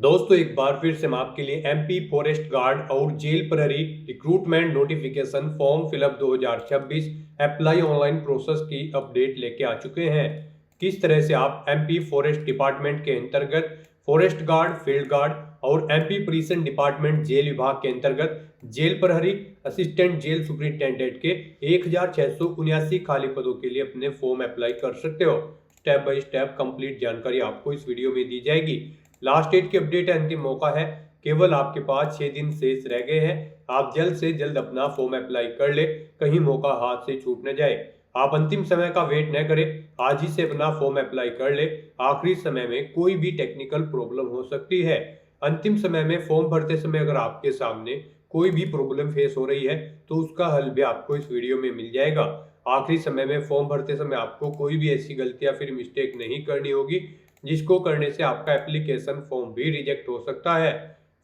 दोस्तों एक बार फिर से हम आपके लिए एमपी फॉरेस्ट गार्ड और जेल प्रहरी recruitment notification form fill up 2026 apply online process की अपडेट लेके आ चुके हैं। किस तरह से आप एमपी फॉरेस्ट डिपार्टमेंट के अंतर्गत फॉरेस्ट गार्ड, फील्ड गार्ड और एमपी प्रिजन डिपार्टमेंट जेल विभाग के अंतर्गत जेल प्रहरी असिस्टेंट जेल सुपरिटेंडेंट के 1679 खाली पदों के लिए अपने फॉर्म अप्लाई कर सकते हो। स्टेप बाय स्टेप कंप्लीट जानकारी आपको इस वीडियो में दी जाएगी। लास्ट डेट की अपडेट है, अंतिम मौका है, केवल आपके पास 6 दिन शेष रह गए हैं। आप जल्द से जल्द अपना फॉर्म अप्लाई कर ले, कहीं मौका हाथ से छूट न जाए। आप अंतिम समय का वेट न करें, आज ही से अपना फॉर्म अप्लाई कर ले। आखिरी समय में कोई भी टेक्निकल प्रॉब्लम हो सकती है। अंतिम समय में फॉर्म भरते समय अगर आपके सामने कोई भी प्रॉब्लम फेस हो रही है तो उसका हल भी आपको इस वीडियो में मिल जाएगा। आखिरी समय में फॉर्म भरते समय आपको कोई भी ऐसी गलती या फिर मिस्टेक नहीं करनी होगी जिसको करने से आपका एप्लीकेशन फॉर्म भी रिजेक्ट हो सकता है।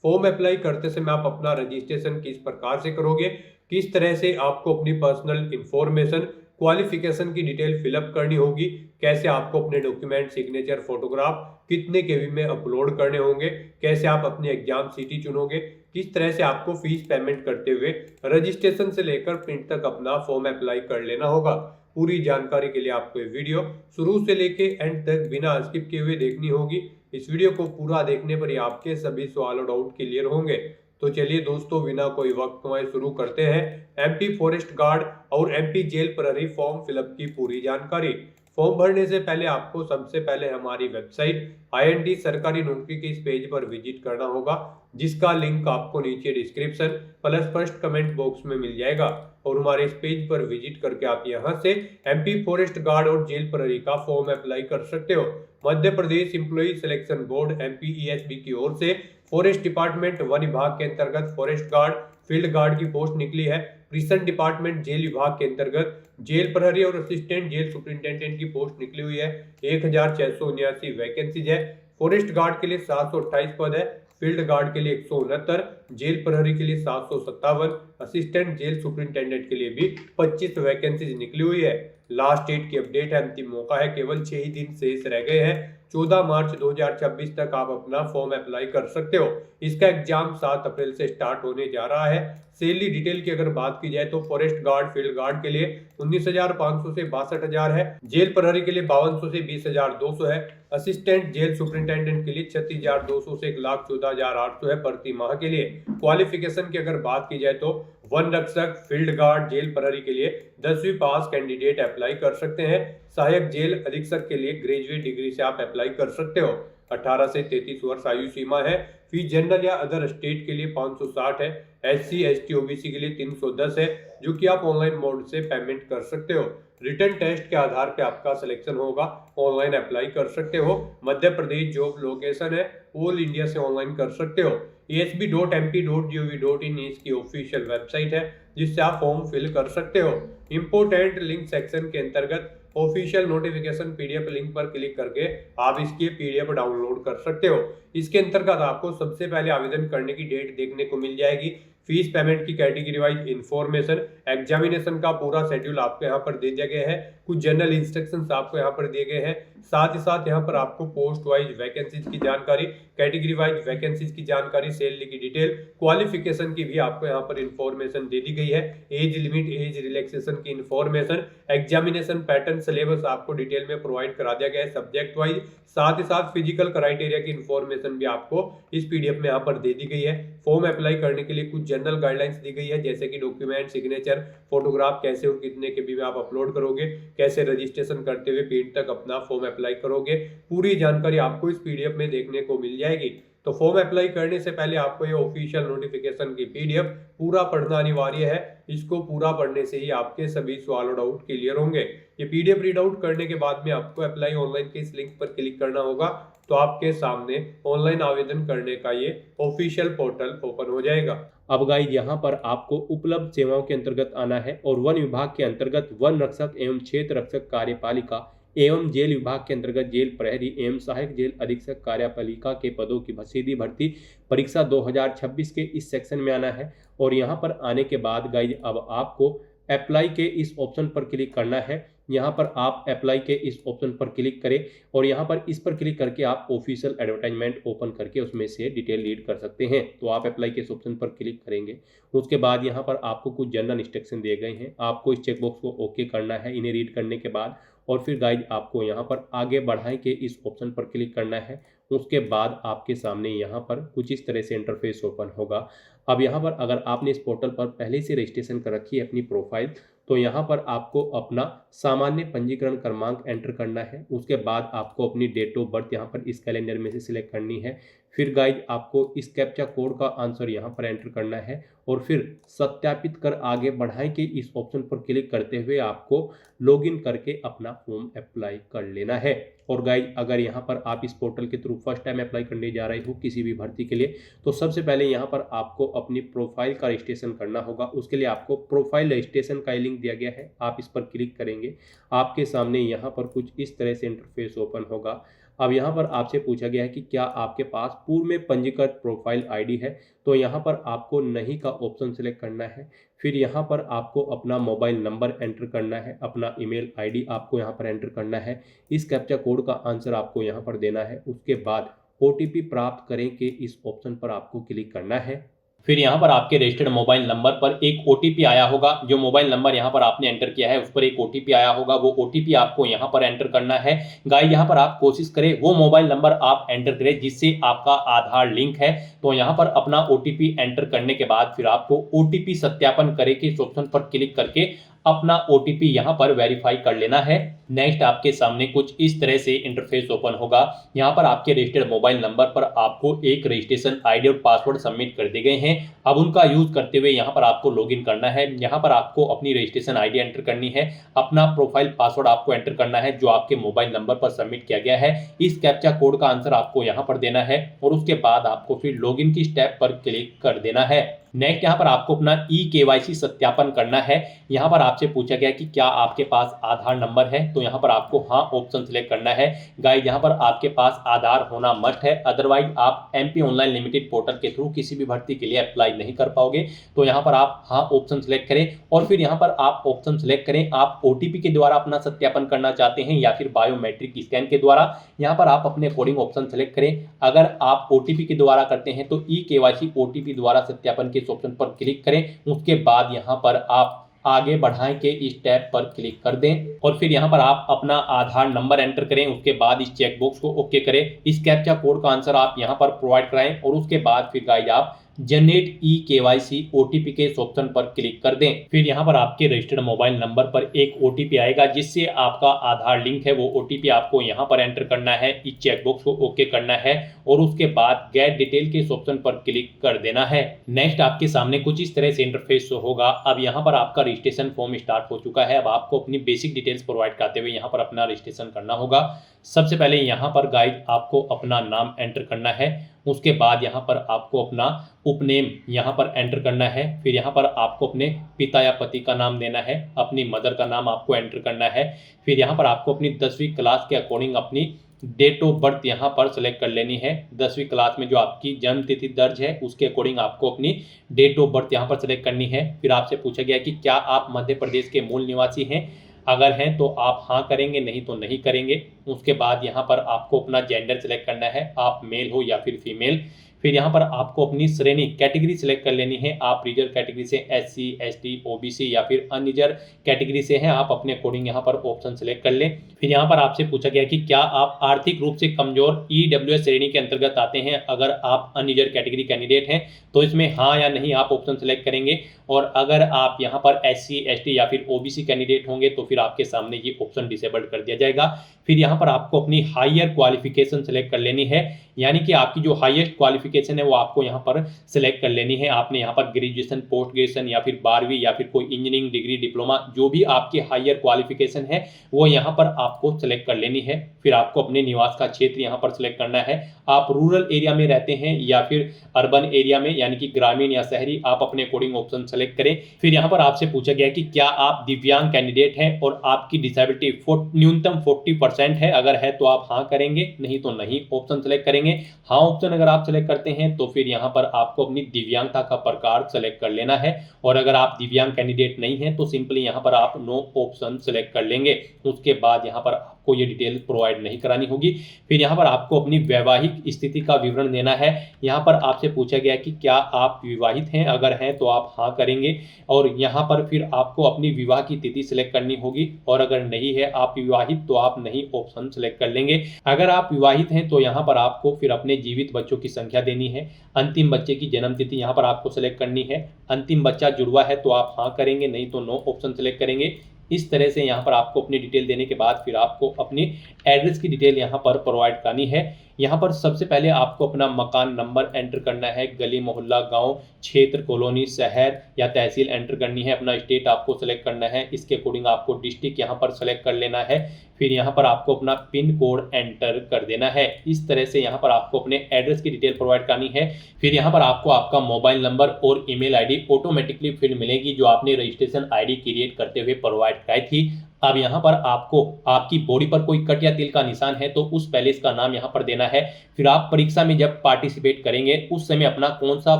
फॉर्म अप्लाई करते समय आप अपना रजिस्ट्रेशन किस प्रकार से करोगे, किस तरह से आपको अपनी पर्सनल इंफॉर्मेशन, क्वालिफिकेशन की डिटेल फिलअप करनी होगी, कैसे आपको अपने डॉक्यूमेंट, सिग्नेचर, फोटोग्राफ कितने केबी में अपलोड करने होंगे, कैसे आप अपनी एग्जाम सिटी चुनोगे, किस तरह से आपको फीस पेमेंट करते हुए रजिस्ट्रेशन से लेकर प्रिंट तक अपना फॉर्म अप्लाई कर लेना होगा। पूरी जानकारी के लिए आपको ये वीडियो शुरू से लेके एंड तक बिना स्किप किए हुए देखनी होगी। इस वीडियो को पूरा देखने पर ही आपके सभी सवाल और डाउट क्लियर होंगे। तो चलिए दोस्तों, बिना कोई वक्त गवाए शुरू करते हैं एमपी फॉरेस्ट गार्ड और एमपी जेल प्रहरी फॉर्म फिलअप की पूरी जानकारी। फॉर्म भरने से पहले आपको सबसे पहले हमारी वेबसाइट IND सरकारी नौकरी के इस पेज पर विजिट करना होगा, जिसका लिंक आपको नीचे description plus first comment box में मिल जाएगा। और हमारे इस पेज पर विजिट करके आप यहां से एमपी फॉरेस्ट गार्ड और जेल प्रहरी का फॉर्म अप्लाई कर सकते हो। Madhya Pradesh employ selection board MPESB की ओर से फॉरेस्ट डिपार्टमेंट वन विभाग के अंतर्गत फॉरेस्ट गार्ड, फील्ड गार्ड की पोस्ट निकली है। प्रिजन डिपार्टमेंट जेल विभाग के अंतर्गत जेल प्रहरी और असिस्टेंट जेल सुपरिटेंडेंट की पोस्ट निकली हुई है। 1679 वैकेंसीज है। फॉरेस्ट गार्ड के लिए 728 पद है, फील्ड गार्ड के लिए 169, जेल प्रहरी के लिए 757, असिस्टेंट जेल सुपरिटेंडेंट के लिए भी 25 वैकेंसीज निकली हुई है। लास्ट डेट की अपडेट है, अंतिम मौका है, केवल 6 ही दिन शेष रह गए हैं। 14 मार्च 2026 तक आप अपना फॉर्म अप्लाई कर सकते हो। इसका एग्जाम 7 अप्रैल से स्टार्ट होने जा रहा है। सैलरी डिटेल की अगर बात की जाए तो फॉरेस्ट गार्ड, फील्ड गार्ड के लिए 19,500 से 62,000 है, जेल प्रहरी के लिए 5200 से 20,200 है, असिस्टेंट जेल सुपरिटेंडेंट के लिए 36,200 से 1,14,800 है प्रति माह के लिए। क्वालिफिकेशन की अगर बात की जाए तो वन रक्षक, फील्ड गार्ड, जेल प्रहरी के लिए 10वीं पास कैंडिडेट अप्लाई कर सकते हैं। सहायक जेल अधीक्षक के लिए ग्रेजुएट डिग्री से आप अप्लाई कर सकते हो। 18 से 33 वर्ष आयु सीमा है। फीस जनरल या अदर स्टेट के लिए 560 है, SC ST OBC के लिए 310 है, जो कि आप ऑनलाइन मोड से पेमेंट कर सकते हो। रिटर्न टेस्ट के आधार पे आपका सिलेक्शन होगा, ऑनलाइन अप्लाई कर सकते हो। मध्य प्रदेश जॉब लोकेशन है, ऑल इंडिया से ऑनलाइन कर सकते हो। asb.mp.gov.in इसकी ऑफिशियल वेबसाइट है, जिससे आप फॉर्म फिल कर सकते हो। इंपोर्टेंट लिंक सेक्शन के अंतर्गत ऑफिशियल नोटिफिकेशन PDF लिंक पर क्लिक करके आप इसकी PDF डाउनलोड कर सकते हो। इसके अंतर्गत आपको सबसे पहले आवेदन करने की डेट देखने को मिल जाएगी। फीस पेमेंट की कैटेगरी वाइज इंफॉर्मेशन, एग्जामिनेशन का पूरा शेड्यूल आपको यहाँ पर दे दिया गया है। कुछ जनरल इंस्ट्रक्शंस आपको यहाँ पर दिए गए हैं। साथ ही साथ यहाँ पर आपको पोस्ट वाइज वैकेंसीज की जानकारी, कैटेगरी वाइज वैकेंसीज की जानकारी, सैलरी की डिटेल, क्वालिफिकेशन की भी आपको यहाँ पर इंफॉर्मेशन दे दी गई है। एज लिमिट, एज रिलैक्सेशन की इंफॉर्मेशन, एग्जामिनेशन पैटर्न, सिलेबस आपको डिटेल में प्रोवाइड करा दिया गया है सब्जेक्ट वाइज। साथ ही साथ फिजिकल क्राइटेरिया की इंफॉर्मेशन भी आपको इस PDF में यहाँ पर दे दी गई है। फॉर्म अप्लाई करने के लिए कुछ जनरल गाइडलाइंस दी गई है, जैसे कि डॉक्यूमेंट, सिग्नेचर, फोटोग्राफ कैसे और कितने केबी में आप अपलोड करोगे, कैसे रजिस्ट्रेशन करते हुए प्रिंट तक अपना फॉर्म अप्लाई करोगे। पूरी जानकारी आपको इस PDF में देखने को मिल जाएगी। तो फॉर्म अप्लाई करने से पहले आपको ये ऑफिशियल नोटिफिकेशन की PDF पूरा पढ़ना अनिवार्य है। इसको पूरा पढ़ने से ही आपके सभी सवाल और डाउट क्लियर होंगे। ये PDF रीड आउट करने के बाद में आपको अप्लाई ऑनलाइन के इस लिंक पर क्लिक करना होगा, तो आपके सामने ऑनलाइन आवेदन करने का ये ऑफिशियल पोर्टल ओपन हो जाएगा। अब गाइस यहाँ पर आपको उपलब्ध सेवाओं के अंतर्गत आना है और वन विभाग के अंतर्गत वन रक्षक एवं क्षेत्र रक्षक कार्यपालिका एवं जेल विभाग के अंतर्गत जेल प्रहरी एवं सहायक जेल अधीक्षक कार्यपालिका के पदों की सीधी भर्ती परीक्षा 2026 के इस सेक्शन में आना है। और यहाँ पर आने के बाद गाइस अब आपको अप्लाई के इस ऑप्शन पर क्लिक करना है। यहाँ पर आप अप्लाई के इस ऑप्शन पर क्लिक करें और यहाँ पर इस पर क्लिक करके आप ऑफिशियल एडवर्टाइजमेंट ओपन करके उसमें से डिटेल रीड कर सकते हैं। तो आप अप्लाई के इस ऑप्शन पर क्लिक करेंगे, उसके बाद यहाँ पर आपको कुछ जनरल इंस्ट्रक्शन दिए गए हैं, आपको इस चेकबॉक्स को ओके करना है इन्हें रीड करने के बाद। और फिर गाइज आपको यहाँ पर आगे बढ़ाएं के इस ऑप्शन पर क्लिक करना है। उसके बाद आपके सामने यहाँ पर कुछ इस तरह से इंटरफेस ओपन होगा। अब यहाँ पर अगर आपने इस पोर्टल पर पहले से रजिस्ट्रेशन कर रखी है अपनी प्रोफाइल, तो यहाँ पर आपको अपना सामान्य पंजीकरण क्रमांक एंटर करना है। उसके बाद आपको अपनी डेट ऑफ बर्थ यहाँ पर इस कैलेंडर में से सिलेक्ट करनी है। फिर गाइज आपको इस कैप्चा कोड का आंसर यहाँ पर एंटर करना है और फिर सत्यापित कर आगे बढ़ाएं के इस ऑप्शन पर क्लिक करते हुए आपको लॉगिन करके अपना फॉर्म अप्लाई कर लेना है। और गाइज अगर यहाँ पर आप इस पोर्टल के थ्रू फर्स्ट टाइम अप्लाई करने जा रहे हो किसी भी भर्ती के लिए, तो सबसे पहले यहाँ पर आपको अपनी प्रोफाइल का रजिस्ट्रेशन करना होगा। उसके लिए आपको प्रोफाइल रजिस्ट्रेशन का लिंक दिया गया है, आप इस पर क्लिक करेंगे, आपके सामने यहाँ पर कुछ इस तरह से इंटरफेस ओपन होगा। अब यहाँ पर आपसे पूछा गया है कि क्या आपके पास पूर्व में पंजीकृत प्रोफाइल आईडी है, तो यहाँ पर आपको नहीं का ऑप्शन सिलेक्ट करना है। फिर यहाँ पर आपको अपना मोबाइल नंबर एंटर करना है, अपना ईमेल आईडी आपको यहाँ पर एंटर करना है, इस कैप्चा कोड का आंसर आपको यहाँ पर देना है। उसके बाद ओटीपी प्राप्त करें के इस ऑप्शन पर आपको क्लिक करना है। फिर यहाँ पर आपके रजिस्टर्ड मोबाइल नंबर पर एक ओटीपी आया होगा, जो मोबाइल नंबर यहाँ पर आपने एंटर किया है उस पर एक ओटीपी आया होगा, वो ओटीपी आपको यहाँ पर एंटर करना है। गाइस यहाँ पर आप कोशिश करें वो मोबाइल नंबर आप एंटर करें जिससे आपका आधार लिंक है। तो यहाँ पर अपना ओटीपी एंटर करने के बाद फिर आपको ओटीपी सत्यापन करें के इस ऑप्शन पर क्लिक करके अपना ओटीपी यहाँ पर वेरीफाई कर लेना है। नेक्स्ट आपके सामने कुछ इस तरह से इंटरफेस ओपन होगा। यहाँ पर आपके रजिस्टर्ड मोबाइल नंबर पर आपको एक रजिस्ट्रेशन आईडी और पासवर्ड सबमिट कर दिए गए हैं। अब उनका यूज करते हुए यहाँ पर आपको लॉगिन करना है। यहाँ पर आपको अपनी रजिस्ट्रेशन आईडी एंटर करनी है, अपना प्रोफाइल पासवर्ड आपको एंटर करना है जो आपके मोबाइल नंबर पर सबमिट किया गया है। इस कैप्चा कोड का आंसर आपको यहाँ पर देना है और उसके बाद आपको फिर लॉगिन की स्टेप पर क्लिक कर देना है। नेक्स्ट यहाँ पर आपको अपना ई-केवाईसी सत्यापन करना है। यहाँ पर आपसे पूछा गया कि क्या आपके पास आधार नंबर है, तो यहाँ पर आपको हाँ ऑप्शन सिलेक्ट करना है। गाइस यहाँ पर आपके पास आधार होना मस्ट है, अदरवाइज आप एमपी ऑनलाइन लिमिटेड पोर्टल के थ्रू किसी भी भर्ती के लिए अप्लाई नहीं कर पाओगे। तो यहाँ पर आप हाँ ऑप्शन सिलेक्ट करें और फिर यहाँ पर आप ऑप्शन सिलेक्ट करें आप ओटीपी के द्वारा अपना सत्यापन करना चाहते हैं या फिर बायोमेट्रिक स्कैन के द्वारा। यहाँ पर आप अपने अकॉर्डिंग ऑप्शन सिलेक्ट करें। अगर आप ओटीपी के द्वारा करते हैं तो ई-केवाईसी ओटीपी द्वारा सत्यापन के ऑप्शन पर क्लिक करें। उसके बाद यहाँ पर आप आगे बढ़ाएं के इस टैब पर क्लिक कर दें और फिर यहाँ पर आप अपना आधार नंबर एंटर करें। उसके बाद इस चेकबॉक्स को ओके करें, इस कैप्चा कोड का आंसर आप यहाँ पर प्रोवाइड कराएं और उसके बाद फिर गाइस आप जनरेट ई-केवाईसी ओटीपी के इस ऑप्शन पर क्लिक कर दें। फिर यहाँ पर आपके रजिस्टर्ड मोबाइल नंबर पर एक ओटीपी आएगा जिससे आपका आधार लिंक है। वो ओटीपी आपको यहाँ पर एंटर करना है, इस चेकबॉक्स को ओके करना है और उसके बाद गेट डिटेल के इस ऑप्शन पर क्लिक कर देना है। नेक्स्ट आपके सामने कुछ इस तरह से इंटरफेस होगा। अब यहाँ पर आपका रजिस्ट्रेशन फॉर्म स्टार्ट हो चुका है। अब आपको अपनी बेसिक डिटेल्स प्रोवाइड करते हुए यहाँ पर अपना रजिस्ट्रेशन करना होगा। सबसे पहले यहाँ पर गाइस आपको अपना नाम एंटर करना है। उसके बाद यहाँ पर आपको अपना उपनेम यहाँ पर एंटर करना है। फिर यहाँ पर आपको अपने पिता या पति का नाम देना है, अपनी मदर का नाम आपको एंटर करना है। फिर यहाँ पर आपको अपनी 10वीं क्लास के अकॉर्डिंग अपनी डेट ऑफ बर्थ यहाँ पर सेलेक्ट कर लेनी है। 10वीं क्लास में जो आपकी जन्म तिथि दर्ज है उसके अकॉर्डिंग आपको अपनी डेट ऑफ बर्थ यहाँ पर सेलेक्ट करनी है। फिर आपसे पूछा गया कि क्या आप मध्य प्रदेश के मूल निवासी हैं, अगर हैं तो आप हाँ करेंगे, नहीं तो नहीं करेंगे। उसके बाद यहाँ पर आपको अपना जेंडर सेलेक्ट करना है, आप मेल हो या फिर फीमेल। फिर यहाँ पर आपको अपनी श्रेणी कैटेगरी सिलेक्ट कर लेनी है, आप रिजर्व कैटेगरी से SC ST OBC या फिर अनरिजर्व कैटेगरी से हैं, आप अपने अकॉर्डिंग यहाँ पर ऑप्शन सेलेक्ट कर लें। फिर यहाँ पर आपसे पूछा गया कि क्या आप आर्थिक रूप से कमजोर EWS श्रेणी के अंतर्गत आते हैं, अगर आप अनरिजर्व कैटेगरी कैंडिडेट हैं तो इसमें हाँ या नहीं आप ऑप्शन सेलेक्ट करेंगे। और अगर आप यहाँ पर SC ST या फिर OBC कैंडिडेट होंगे तो फिर आपके सामने ये ऑप्शन डिसेबल्ड कर दिया जाएगा। फिर यहाँ पर आपको अपनी हायर क्वालिफिकेशन सेलेक्ट कर लेनी है, यानी कि आपकी जो हाईएस्ट क्वालिफिकेशन है वो आपको यहाँ पर सिलेक्ट कर लेनी है। आपने यहाँ पर ग्रेजुएशन, पोस्ट ग्रेजुएशन या फिर 12वीं या फिर कोई इंजीनियरिंग डिग्री, डिप्लोमा, जो भी आपकी हायर क्वालिफिकेशन है वो यहाँ पर आपको सिलेक्ट कर लेनी है। फिर आपको अपने निवास का क्षेत्र यहाँ पर सिलेक्ट करना है, आप रूरल एरिया में रहते हैं या फिर अर्बन एरिया में, यानी कि ग्रामीण या शहरी, आप अपने अकॉर्डिंग ऑप्शन सेलेक्ट करें। फिर यहाँ पर आपसे पूछा गया कि क्या आप दिव्यांग कैंडिडेट हैं और आपकी डिसेबिलिटी न्यूनतम 40% है, अगर है तो आप हाँ करेंगे, नहीं तो नहीं ऑप्शन सेलेक्ट करेंगे। करेंगे। हाँ ऑप्शन अगर आप सेलेक्ट करते हैं तो फिर यहाँ पर आपको अपनी दिव्यांगता का प्रकार सेलेक्ट कर लेना है, और अगर आप दिव्यांग कैंडिडेट नहीं हैं तो सिंपली यहाँ पर आप नो ऑप्शन सेलेक्ट कर लेंगे। उसके बाद यहाँ पर आपको ये डिटेल प्रोवाइड नहीं करानी होगी। फिर यहाँ पर आपको अपनी वैवाहिक स्थिति का विवरण देना है। यहाँ पर आपसे पूछा गया कि क्या आप विवाहित हैं, अगर हैं तो आप हाँ करेंगे, और यहाँ पर फिर आपको अपनी विवाह की तिथि सिलेक्ट करनी होगी, और अगर नहीं है आप विवाहित तो आप नहीं ऑप्शन सेलेक्ट कर लेंगे। अगर आप विवाहित हैं तो यहाँ पर आपको फिर अपने जीवित बच्चों की संख्या देनी है। अंतिम बच्चे की जन्म तिथि यहाँ पर आपको सेलेक्ट करनी है। अंतिम बच्चा जुड़वा है तो आप हाँ करेंगे, नहीं तो नो ऑप्शन सेलेक्ट करेंगे। इस तरह से यहाँ पर आपको अपनी डिटेल देने के बाद फिर आपको अपनी एड्रेस की डिटेल यहाँ पर प्रोवाइड करनी है। यहाँ पर सबसे पहले आपको अपना मकान नंबर एंटर करना है, गली मोहल्ला गांव क्षेत्र कॉलोनी शहर या तहसील एंटर करनी है। अपना स्टेट आपको सेलेक्ट करना है, इसके अकॉर्डिंग आपको डिस्ट्रिक्ट यहाँ पर सेलेक्ट कर लेना है। फिर यहाँ पर आपको अपना पिन कोड एंटर कर देना है। इस तरह से यहाँ पर आपको अपने एड्रेस की डिटेल प्रोवाइड करनी है। फिर यहाँ पर आपको आपका मोबाइल नंबर और ईमेल आईडी ऑटोमेटिकली फिर मिलेगी, जो आपने रजिस्ट्रेशन आईडी क्रिएट करते हुए प्रोवाइड कराई थी। अब यहाँ पर आपको आपकी बॉडी पर कोई कट या तिल का निशान है तो उस पैलेस का नाम यहाँ पर देना है। फिर आप परीक्षा में जब पार्टिसिपेट करेंगे उस समय अपना कौन सा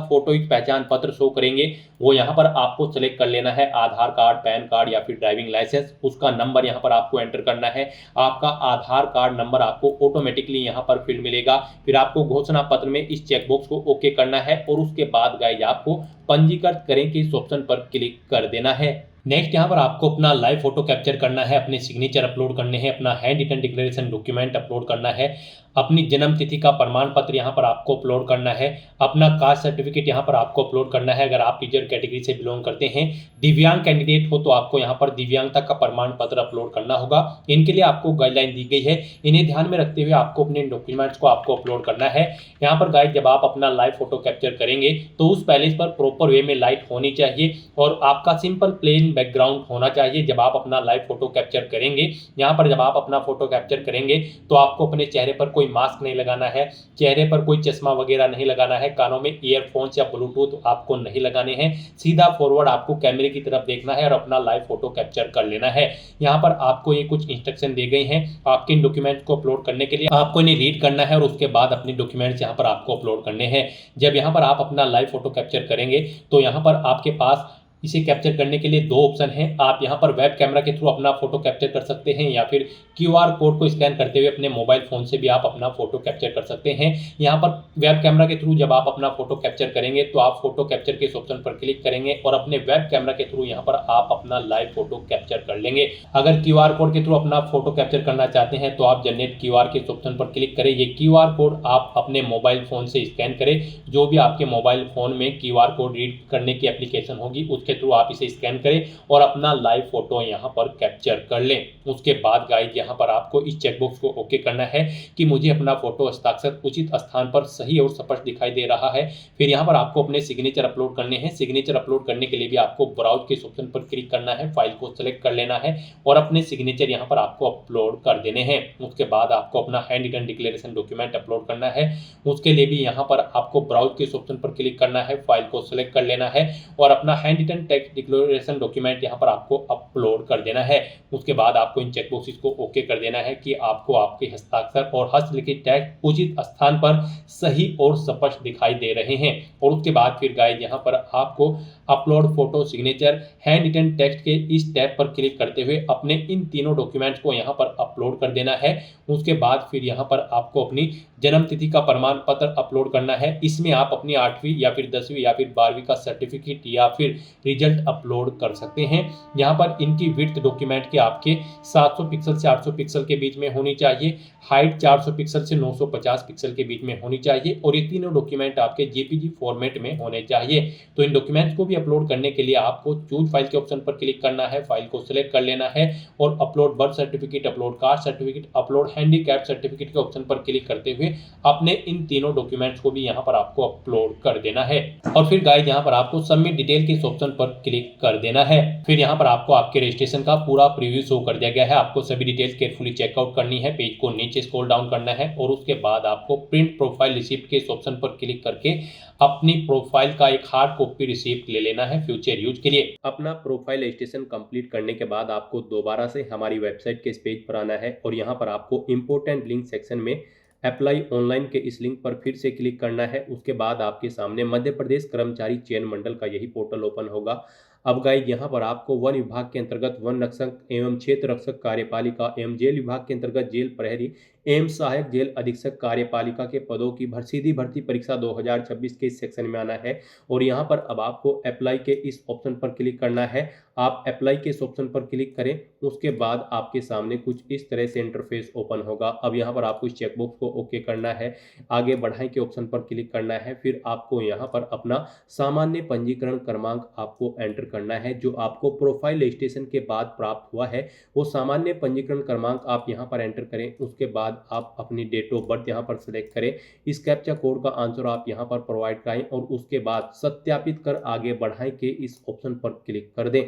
फोटो पहचान पत्र शो करेंगे वो यहाँ पर आपको सेलेक्ट कर लेना है। आधार कार्ड, पैन कार्ड या फिर ड्राइविंग लाइसेंस, उसका नंबर यहाँ पर आपको एंटर करना है। आपका आधार कार्ड नंबर आपको ऑटोमेटिकली यहाँ पर फिर मिलेगा। फिर आपको घोषणा पत्र में इस चेकबॉक्स को ओके करना है, और उसके बाद गाइज आपको पंजीकृत करें के इस ऑप्शन पर क्लिक कर देना है। नेक्स्ट यहाँ पर आपको अपना लाइव फोटो कैप्चर करना है, अपने सिग्नेचर अपलोड करने हैं, अपना hand written declaration document upload करना है, अपनी जन्म तिथि का प्रमाण पत्र यहाँ पर आपको अपलोड करना है, अपना कास्ट सर्टिफिकेट यहाँ पर आपको अपलोड करना है अगर आप टीचर कैटेगरी से बिलोंग करते हैं। दिव्यांग कैंडिडेट हो तो आपको यहाँ पर दिव्यांगता का प्रमाण पत्र अपलोड करना होगा। इनके लिए आपको गाइडलाइन दी गई है, इन्हें ध्यान में रखते हुए आपको अपने डॉक्यूमेंट्स को आपको अपलोड करना है। यहाँ पर गाइड जब आप अपना लाइव फोटो कैप्चर करेंगे तो उस पैलेस पर प्रॉपर वे में लाइट होनी चाहिए और आपका सिंपल प्लेन बैकग्राउंड होना चाहिए जब आप अपना लाइव फोटो कैप्चर करेंगे। यहाँ पर जब आप अपना फोटो कैप्चर करेंगे तो आपको अपने चेहरे पर कोई मास्क नहीं लगाना है, चेहरे पर कोई चश्मा वगैरह नहीं लगाना है, कानों में ईयरफोन्स या ब्लूटूथ आपको नहीं लगाने हैं। सीधा फॉरवर्ड आपको कैमरे की तरफ देखना है और अपना लाइव फोटो कैप्चर कर लेना है। यहाँ पर आपको ये कुछ इंस्ट्रक्शन दी गई हैं आपके इन डॉक्यूमेंट्स को अपलोड करने के लिए। आपको इन्हें रीड करना है और उसके बाद अपने डॉक्यूमेंट्स यहाँ पर आपको अपलोड करने हैं। जब यहाँ पर आप अपना लाइव फोटो कैप्चर करेंगे तो यहाँ पर आपके पास इसे कैप्चर करने के लिए दो ऑप्शन हैं। आप यहाँ पर वेब कैमरा के थ्रू अपना फोटो कैप्चर कर सकते हैं या फिर क्यूआर कोड को स्कैन करते हुए अपने मोबाइल फोन से भी आप अपना फोटो कैप्चर कर सकते हैं। यहाँ पर वेब कैमरा के थ्रू जब आप अपना फोटो कैप्चर करेंगे तो आप फोटो कैप्चर के इस ऑप्शन पर क्लिक करेंगे और अपने वेब कैमरा के थ्रू यहाँ पर आप अपना लाइव फोटो कैप्चर कर लेंगे। अगर क्यूआर कोड के थ्रू अपना फोटो कैप्चर करना चाहते हैं तो आप जनरेट क्यूआर के इस ऑप्शन पर क्लिक करें। ये क्यूआर कोड आप अपने मोबाइल फोन से स्कैन करें। जो भी आपके मोबाइल फोन में क्यूआर कोड रीड करने की एप्लीकेशन होगी उसके थ्रू आप इसे स्कैन करें और अपना लाइव फोटो यहाँ पर कैप्चर कर लें। उसके बाद गाइड यहाँ पर आपको इस चेकबॉक्स को ओके करना है कि मुझे अपना फोटो हस्ताक्षर उचित स्थान पर सही और स्पष्ट दिखाई दे रहा है। फिर यहाँ पर आपको अपने सिग्नेचर अपलोड करने हैं। सिग्नेचर अपलोड करने के लिए भी आपको ब्राउज के ऑप्शन पर क्लिक करना है, फाइल को सेलेक्ट कर लेना है और अपने सिग्नेचर यहाँ पर आपको अपलोड कर देने हैं। उसके बाद आपको अपना hand written declaration document upload करना है। उसके लिए भी यहाँ पर आपको ब्राउज के ऑप्शन पर क्लिक करना है, फाइल को सेलेक्ट कर लेना है और अपना hand written text declaration document यहाँ पर आपको अपलोड कर देना है। उसके बाद आपको इन चेकबॉक्सेस को ओके कर देना है कि आपको आपके हस्ताक्षर और हस्तलिखित टेक्स्ट उचित स्थान पर सही और स्पष्ट दिखाई दे रहे हैं। और उसके बाद फिर गाइस यहाँ पर आपको upload photo signature hand written text के इस टैब पर क्लिक करते हुए अपने इन तीनों डॉक्यूमेंट्स को यहाँ पर अपलोड कर देना है। उसके बाद फिर यहाँ पर आपको अपनी जन्म तिथि का प्रमाण पत्र अपलोड करना है। इसमें आप अपनी 8वीं या फिर 10वीं या फिर 12वीं का सर्टिफिकेट या फिर रिजल्ट अपलोड कर सकते हैं। यहाँ पर इनकी विड्थ डॉक्यूमेंट के आपके 700 पिक्सल से 800 पिक्सल के बीच में होनी चाहिए, हाइट 400 पिक्सल से 950 पिक्सल के बीच में होनी चाहिए और ये तीनों डॉक्यूमेंट आपके जेपीजी फॉर्मेट में होने चाहिए। तो इन डॉक्यूमेंट्स को भी अपलोड करने के लिए आपको चूज फाइल के ऑप्शन पर क्लिक करना है, फाइल को सिलेक्ट कर लेना है और upload birth certificate, upload caste certificate, upload handicap certificate के ऑप्शन पर क्लिक करते हुए अपने इन तीनों डॉक्यूमेंट्स को भी यहाँ पर आपको अपलोड कर देना है। और फिर गाइस यहाँ पर आपको सबमिट डिटेल के ऑप्शन पर क्लिक कर देना है। फिर यहाँ पर आपको आपके रजिस्ट्रेशन का पूरा प्रीव्यू शो कर दिया गया है। आपको सभी डिटेल्स केयरफुली चेकआउट करनी है, पेज को नीचे स्क्रॉल डाउन करना है और उसके बाद आपको प्रिंट प्रोफाइल रिसिप्ट के इस ऑप्शन पर क्लिक करके अपनी प्रोफाइल का एक हार्ड कॉपी रिसिप्ट ले लेना है फ्यूचर यूज के लिए। अपना प्रोफाइल रजिस्ट्रेशन कंप्लीट करने के बाद आपको दोबारा से हमारी वेबसाइट के इस पेज पर आना है और यहाँ पर आपको इंपोर्टेंट लिंक सेक्शन में अप्लाई ऑनलाइन के इस लिंक पर फिर से क्लिक करना है। उसके बाद आपके सामने मध्य प्रदेश कर्मचारी चयन मंडल का यही पोर्टल ओपन होगा। अब गाइस यहाँ पर आपको वन विभाग के अंतर्गत वन रक्षक एवं क्षेत्र रक्षक कार्यपालिका एवं जेल विभाग के अंतर्गत जेल प्रहरी एवं सहायक जेल अधीक्षक कार्यपालिका के पदों की सीधी भर्ती परीक्षा 2026 के इस सेक्शन में आना है। और यहाँ पर अब आपको अप्लाई के इस ऑप्शन पर क्लिक करना है। आप अप्लाई के इस ऑप्शन पर क्लिक करें, उसके बाद आपके सामने कुछ इस तरह से इंटरफेस ओपन होगा। अब यहाँ पर आपको इस चेकबॉक्स को ओके करना है, आगे बढ़ाएं के ऑप्शन पर क्लिक करना है। फिर आपको यहाँ पर अपना सामान्य पंजीकरण क्रमांक आपको एंटर करना है, जो आपको प्रोफाइल रजिस्ट्रेशन के बाद प्राप्त हुआ है। वो सामान्य पंजीकरण क्रमांक आप यहाँ पर एंटर करें। उसके बाद आप अपनी डेट ऑफ बर्थ यहाँ पर सिलेक्ट करें। इस कैप्चा कोड का आंसर आप यहाँ पर प्रोवाइड कराएं और उसके बाद सत्यापित कर आगे बढ़ाएं के इस ऑप्शन पर क्लिक कर दें।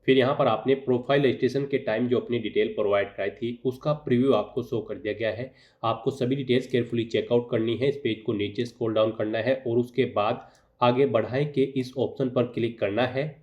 फिर यहाँ पर आपने प्रोफाइल रजिस्ट्रेशन के टाइम जो अपनी डिटेल प्रोवाइड कराई थी उसका प्रीव्यू आपको शो कर दिया गया है। आपको सभी डिटेल्स केयरफुली चेकआउट करनी है। इस पेज को नीचे स्क्रॉल डाउन करना है और उसके बाद आगे बढ़ाएं के इस ऑप्शन पर क्लिक करना है।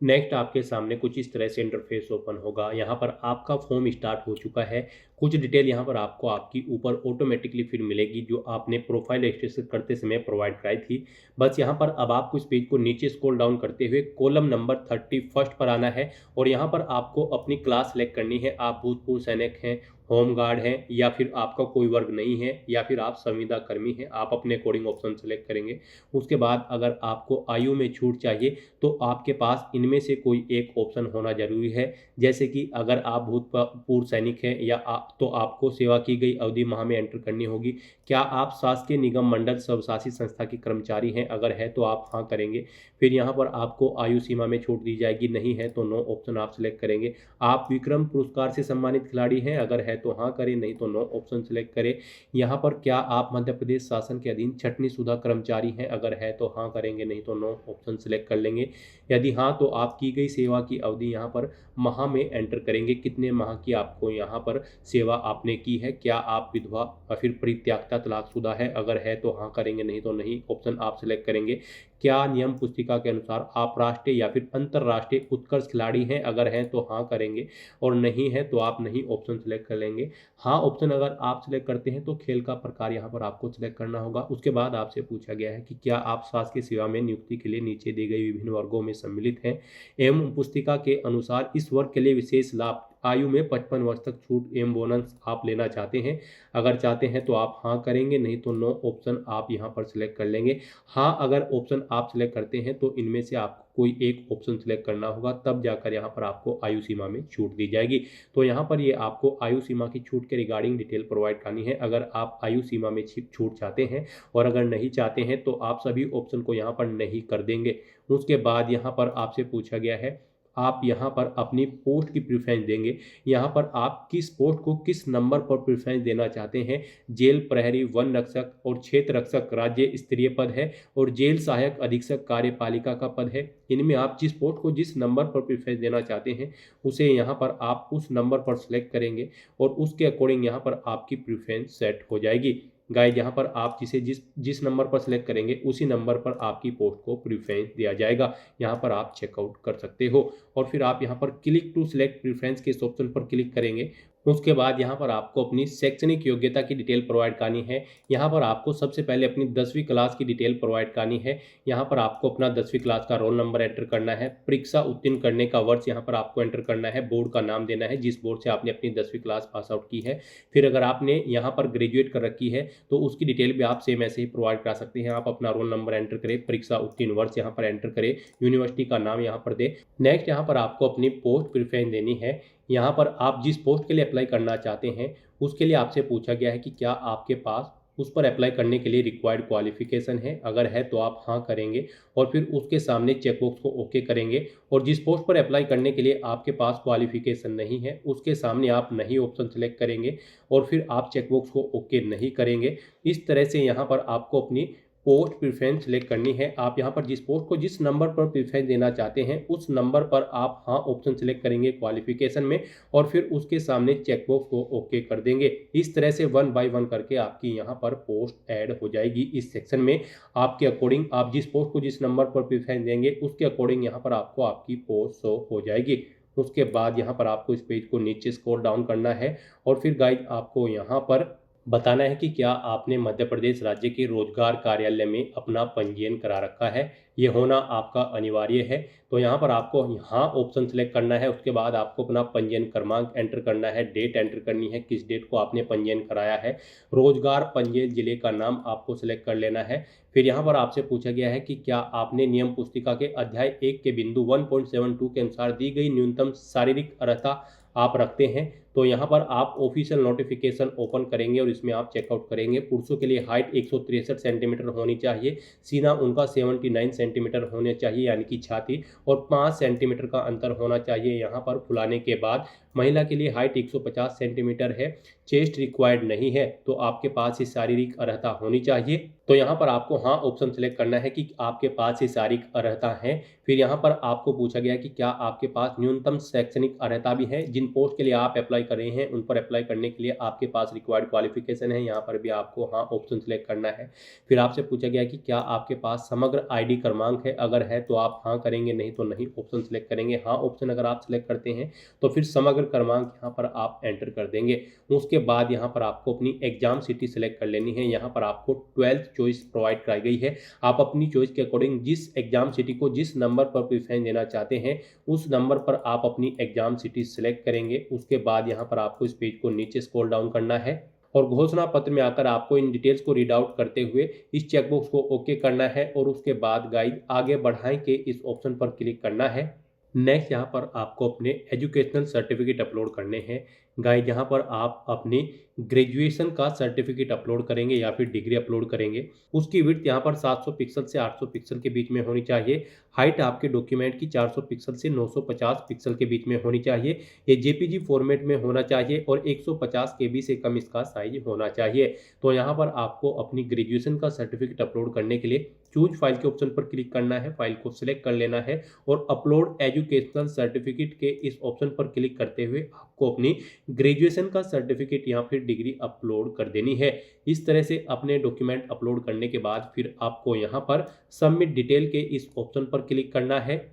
नेक्स्ट आपके सामने कुछ इस तरह से इंटरफेस ओपन होगा। यहाँ पर आपका फॉर्म स्टार्ट हो चुका है। कुछ डिटेल यहाँ पर आपको आपकी ऊपर ऑटोमेटिकली फिर मिलेगी जो आपने प्रोफाइल रजिस्ट्रेशन करते समय प्रोवाइड कराई थी। बस यहाँ पर अब आपको इस पेज को नीचे स्क्रॉल डाउन करते हुए कॉलम नंबर 31 पर आना है और यहाँ पर आपको अपनी क्लास सेलेक्ट करनी है। आप भूतपूर्व सैनिक हैं, होम गार्ड हैं, या फिर आपका कोई वर्ग नहीं है, या फिर आप संविदा कर्मी हैं। आप अपने अकॉर्डिंग ऑप्शन सेलेक्ट करेंगे। उसके बाद अगर आपको आयु में छूट चाहिए तो आपके पास इनमें से कोई एक ऑप्शन होना जरूरी है। जैसे कि अगर आप भूतपूर्व सैनिक हैं या तो आपको सेवा की गई अवधि माह में एंटर करनी होगी। क्या आप शासकीय निगम मंडल स्वशासी संस्था के कर्मचारी हैं? अगर है तो आप हाँ करेंगे। फिर यहाँ पर आपको आयु सीमा में छूट दी जाएगी, नहीं है तो नो ऑप्शन आप सिलेक्ट करेंगे। आप विक्रम पुरस्कार से सम्मानित खिलाड़ी हैं? अगर है तो हाँ करें, नहीं तो नो ऑप्शन सिलेक्ट करें। यहाँ पर क्या आप मध्य प्रदेश शासन के अधीन छटनी सुधा कर्मचारी हैं? अगर है तो हाँ करेंगे, नहीं तो नो ऑप्शन सिलेक्ट कर लेंगे। यदि हाँ तो आप की गई सेवा की अवधि यहाँ पर माह में एंटर करेंगे। कितने माह की आपको यहाँ पर सेवा आपने की है। क्या आप विधवा या फिर परित्यक्ता तलाकशुदा है? अगर है तो हाँ करेंगे, नहीं तो नहीं ऑप्शन आप सिलेक्ट करेंगे। क्या नियम पुस्तिका के अनुसार आप राष्ट्रीय या फिर अंतर्राष्ट्रीय उत्कर्ष खिलाड़ी हैं? अगर हैं तो हाँ करेंगे और नहीं है तो आप नहीं ऑप्शन सिलेक्ट कर लेंगे। हाँ ऑप्शन अगर आप सिलेक्ट करते हैं तो खेल का प्रकार यहाँ पर आपको सिलेक्ट करना होगा। उसके बाद आपसे पूछा गया है कि क्या आप शासकीय सेवा में नियुक्ति के लिए नीचे दी गई विभिन्न वर्गों में सम्मिलित हैं एवं पुस्तिका के अनुसार इस वर्ग के लिए विशेष लाभ आयु में 55 वर्ष तक छूट एवं बोनस आप लेना चाहते हैं। अगर चाहते हैं तो आप हाँ करेंगे, नहीं तो नो ऑप्शन आप यहाँ पर सिलेक्ट कर लेंगे। हाँ अगर ऑप्शन आप सिलेक्ट करते हैं तो इनमें से आपको कोई एक ऑप्शन सिलेक्ट करना होगा, तब जाकर यहाँ पर आपको आयु सीमा में छूट दी जाएगी। तो यहाँ पर ये आपको आयु सीमा की छूट के रिगार्डिंग डिटेल प्रोवाइड करनी है। अगर आप आयु सीमा में छूट चाहते हैं और अगर नहीं चाहते हैं तो आप सभी ऑप्शन को यहाँ पर नहीं कर देंगे। उसके बाद यहाँ पर आपसे पूछा गया है आप यहाँ पर अपनी पोस्ट की प्रेफरेंस देंगे। यहाँ पर आप किस पोस्ट को किस नंबर पर प्रेफरेंस देना चाहते हैं। जेल प्रहरी, वन रक्षक और क्षेत्र रक्षक राज्य स्तरीय पद है और जेल सहायक अधीक्षक कार्यपालिका का पद है। इनमें आप जिस पोस्ट को जिस नंबर पर प्रेफरेंस देना चाहते हैं उसे यहाँ पर आप उस नंबर पर सिलेक्ट करेंगे और उसके अकॉर्डिंग यहाँ पर आपकी प्रेफरेंस सेट हो जाएगी। गाइड यहाँ पर आप जिस नंबर पर सिलेक्ट करेंगे उसी नंबर पर आपकी पोस्ट को प्रेफरेंस दिया जाएगा। यहाँ पर आप चेकआउट कर सकते हो और फिर आप यहाँ पर क्लिक टू सिलेक्ट प्रेफरेंस के इस ऑप्शन पर क्लिक करेंगे। उसके बाद यहाँ पर आपको अपनी शैक्षणिक योग्यता की डिटेल प्रोवाइड करनी है। यहाँ पर आपको सबसे पहले अपनी 10वीं क्लास की डिटेल प्रोवाइड करनी है। यहाँ पर आपको अपना 10वीं क्लास का रोल नंबर एंटर करना है। परीक्षा उत्तीर्ण करने का वर्ष यहाँ पर आपको एंटर करना है। बोर्ड का नाम देना है जिस बोर्ड से आपने अपनी 10वीं क्लास पास आउट की है। फिर अगर आपने यहाँ पर ग्रेजुएट कर रखी है तो उसकी डिटेल भी आप सेम ऐसे ही प्रोवाइड करा सकते हैं। आप अपना रोल नंबर एंटर करें, परीक्षा उत्तीर्ण वर्ष यहाँ पर एंटर करें, यूनिवर्सिटी का नाम यहाँ पर दे। नेक्स्ट यहाँ पर आपको अपनी पोस्ट प्रेफरेंस देनी है। यहाँ पर आप जिस पोस्ट के लिए अप्लाई करना चाहते हैं उसके लिए आपसे पूछा गया है कि क्या आपके पास उस पर अप्लाई करने के लिए रिक्वायर्ड क्वालिफिकेशन है। अगर है तो आप हाँ करेंगे और फिर उसके सामने चेकबॉक्स को ओके करेंगे। और जिस पोस्ट पर अप्लाई करने के लिए आपके पास क्वालिफिकेशन नहीं है उसके सामने आप नहीं ऑप्शन सेलेक्ट करेंगे और फिर आप चेकबॉक्स को ओके नहीं करेंगे। इस तरह से यहाँ पर आपको अपनी पोस्ट प्रेफरेंस सेलेक्ट करनी है। आप यहाँ पर जिस पोस्ट को जिस नंबर पर प्रेफरेंस देना चाहते हैं उस नंबर पर आप हाँ ऑप्शन सेलेक्ट करेंगे क्वालिफिकेशन में और फिर उसके सामने चेकबॉक्स को ओके कर देंगे। इस तरह से 1 बाय 1 करके आपकी यहाँ पर पोस्ट ऐड हो जाएगी इस सेक्शन में। आपके अकॉर्डिंग आप जिस पोस्ट को जिस नंबर पर प्रेफरेंस देंगे उसके अकॉर्डिंग यहाँ पर आपको आपकी पोस्ट शो हो जाएगी। उसके बाद यहाँ पर आपको इस पेज को नीचे स्क्रॉल डाउन करना है और फिर गाइड आपको यहाँ पर बताना है कि क्या आपने मध्य प्रदेश राज्य के रोजगार कार्यालय में अपना पंजीयन करा रखा है। ये होना आपका अनिवार्य है। तो यहाँ पर आपको हाँ ऑप्शन सेलेक्ट करना है। उसके बाद आपको अपना पंजीयन क्रमांक एंटर करना है, डेट एंटर करनी है, किस डेट को आपने पंजीयन कराया है, रोजगार पंजीयन जिले का नाम आपको सेलेक्ट कर लेना है। फिर यहाँ पर आपसे पूछा गया है कि क्या आपने नियम पुस्तिका के अध्याय 1 के बिंदु 1.72 के अनुसार दी गई न्यूनतम शारीरिक अर्हता आप रखते हैं। तो यहाँ पर आप ऑफिशियल नोटिफिकेशन ओपन करेंगे और इसमें आप चेकआउट करेंगे। पुरुषों के लिए हाइट 163 सेंटीमीटर होनी चाहिए, सीना उनका 79 सेंटीमीटर होने चाहिए यानी कि छाती, और 5 सेंटीमीटर का अंतर होना चाहिए यहाँ पर फुलाने के बाद। महिला के लिए हाइट 150 सेंटीमीटर है, चेस्ट रिक्वायर्ड नहीं है, तो आपके पास ये शारीरिक अर्हता होनी चाहिए। तो यहाँ पर आपको हाँ ऑप्शन सेलेक्ट करना है कि आपके पास ये शारीरिक अर्हता है। फिर यहाँ पर आपको पूछा गया कि क्या आपके पास न्यूनतम शैक्षणिक अर्हता भी है। जिन पोस्ट के लिए आप अप्लाई कर रहे हैं उन पर अप्लाई करने के लिए आपके पास रिक्वायर्ड क्वालिफिकेशन है, यहाँ पर भी आपको हाँ ऑप्शन सेलेक्ट करना है। फिर आपसे पूछा गया कि क्या आपके पास समग्र आईडी क्रमांक है, अगर है तो आप हाँ करेंगे, नहीं तो नहीं ऑप्शन सेलेक्ट करेंगे। हाँ ऑप्शन अगर आप सेलेक्ट करते हैं तो फिर समग्र क्रमांक यहाँ पर आप एंटर कर देंगे। उसके बाद यहाँ पर आपको अपनी एग्जाम सिटी सेलेक्ट कर लेनी है। यहाँ पर आपको 12th चॉइस प्रोवाइड कराई गई है। आप अपनी चॉइस के अकॉर्डिंग जिस एग्जाम सिटी को जिस नंबर पर प्रेफरेंस देना चाहते हैं उस नंबर पर आप अपनी एग्जाम सिटी सेलेक्ट करेंगे। उसके बाद यहाँ पर आपको इस पेज को नीचे स्क्रॉल डाउन करना है और घोषणा पत्र में आकर आपको इन डिटेल्स को रीड आउट करते हुए इस चेकबॉक्स को ओके करना है और उसके बाद गाइड आगे बढ़ाएं के इस ऑप्शन पर क्लिक करना है। नेक्स्ट यहाँ पर आपको अपने एजुकेशनल सर्टिफिकेट अपलोड करने हैं। गाइड यहाँ पर आप अपनी ग्रेजुएशन का सर्टिफिकेट अपलोड करेंगे या फिर डिग्री अपलोड करेंगे। उसकी विड्थ यहाँ पर 700 पिक्सल से 800 पिक्सल के बीच में होनी चाहिए। हाइट आपके डॉक्यूमेंट की 400 पिक्सल से 950 पिक्सल के बीच में होनी चाहिए। ये जेपीजी फॉर्मेट में होना चाहिए और 150 केबी से कम इसका साइज होना चाहिए। तो यहाँ पर आपको अपनी ग्रेजुएशन का सर्टिफिकेट अपलोड करने के लिए चूज फाइल के ऑप्शन पर क्लिक करना है, फाइल को सिलेक्ट कर लेना है और अपलोड एजुकेशनल सर्टिफिकेट के इस ऑप्शन पर क्लिक करते हुए आपको अपनी ग्रेजुएशन का सर्टिफिकेट या फिर डिग्री अपलोड कर देनी है। इस तरह से अपने डॉक्यूमेंट अपलोड करने के बाद फिर आपको यहाँ पर सबमिट डिटेल के इस ऑप्शन पर क्लिक करना है।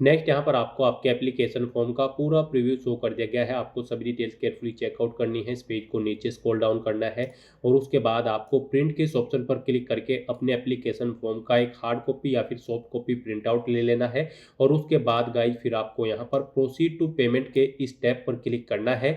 नेक्स्ट यहाँ पर आपको आपके एप्लीकेशन फॉर्म का पूरा प्रीव्यू शो कर दिया गया है। आपको सभी डिटेल्स केयरफुली चेकआउट करनी है। इस पेज को नीचे स्क्रॉल डाउन करना है और उसके बाद आपको प्रिंट के इस ऑप्शन पर क्लिक करके अपने एप्लीकेशन फॉर्म का एक हार्ड कॉपी या फिर सॉफ्ट कॉपी प्रिंट आउट ले लेना है और उसके बाद गाइज फिर आपको यहाँ पर प्रोसीड टू पेमेंट के इस टैब पर क्लिक करना है।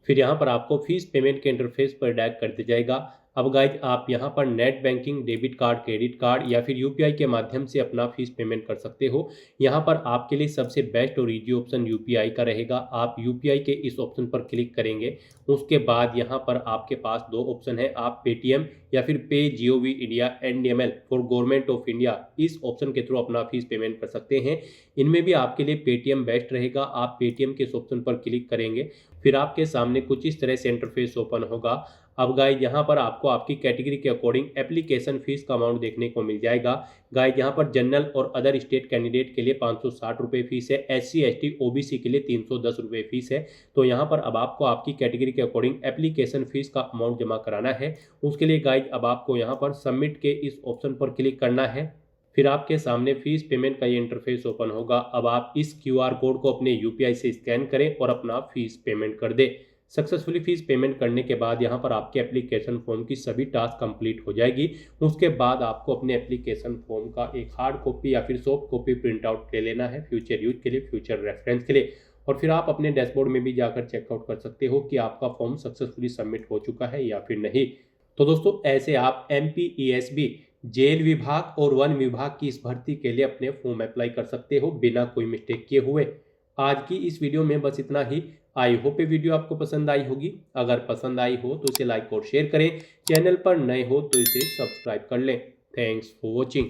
फिर यहाँ पर आपको फीस पेमेंट के इंटरफेस पर डायरेक्ट कर दिया जाएगा। अब गाइज आप यहाँ पर net banking, debit card, credit card या फिर यूपीआई के माध्यम से अपना फीस पेमेंट कर सकते हो। यहाँ पर आपके लिए सबसे बेस्ट और ईजी ऑप्शन यूपीआई का रहेगा। आप यूपीआई के इस ऑप्शन पर क्लिक करेंगे। उसके बाद यहाँ पर आपके पास दो ऑप्शन है, आप पेटीएम या फिर pay GOV India NDML for government of India, इस ऑप्शन के थ्रू अपना फीस पेमेंट कर सकते हैं। इनमें भी आपके लिए पेटीएम बेस्ट रहेगा। आप पेटीएम के इस ऑप्शन पर क्लिक करेंगे, फिर आपके सामने कुछ इस तरह से इंटरफेस ओपन होगा। अब गाइज यहाँ पर आपको आपकी कैटेगरी के अकॉर्डिंग एप्लीकेशन फीस का अमाउंट देखने को मिल जाएगा। गाइज यहाँ पर जनरल और अदर स्टेट कैंडिडेट के लिए 560 रुपये फीस है, SC ST OBC के लिए 310 रुपये फीस है। तो यहाँ पर अब आपको आपकी कैटेगरी के अकॉर्डिंग एप्लीकेशन फीस का अमाउंट जमा कराना है। उसके लिए गाइज अब आपको यहाँ पर सबमिट के इस ऑप्शन पर क्लिक करना है। फिर आपके सामने फीस पेमेंट का ये इंटरफेस ओपन होगा। अब आप इस QR कोड को अपने UPI से स्कैन करें और अपना फीस पेमेंट कर दें। सक्सेसफुली फीस पेमेंट करने के बाद यहाँ पर आपके एप्लीकेशन फॉर्म की सभी टास्क कंप्लीट हो जाएगी। उसके बाद आपको अपने एप्लीकेशन फॉर्म का एक हार्ड कॉपी या फिर सॉफ्ट कॉपी प्रिंट आउट ले लेना है फ्यूचर यूज के लिए, फ्यूचर रेफरेंस के लिए। और फिर आप अपने डैशबोर्ड में भी जाकर चेकआउट कर सकते हो कि आपका फॉर्म सक्सेसफुली सबमिट हो चुका है या फिर नहीं। तो दोस्तों ऐसे आप MPESB जेल विभाग और वन विभाग की इस भर्ती के लिए अपने फॉर्म अप्लाई कर सकते हो बिना कोई मिस्टेक किए हुए। आज की इस वीडियो में बस इतना ही। आई होप ये वीडियो आपको पसंद आई होगी। अगर पसंद आई हो तो इसे लाइक और शेयर करें। चैनल पर नए हो तो इसे सब्सक्राइब कर लें। Thanks for watching.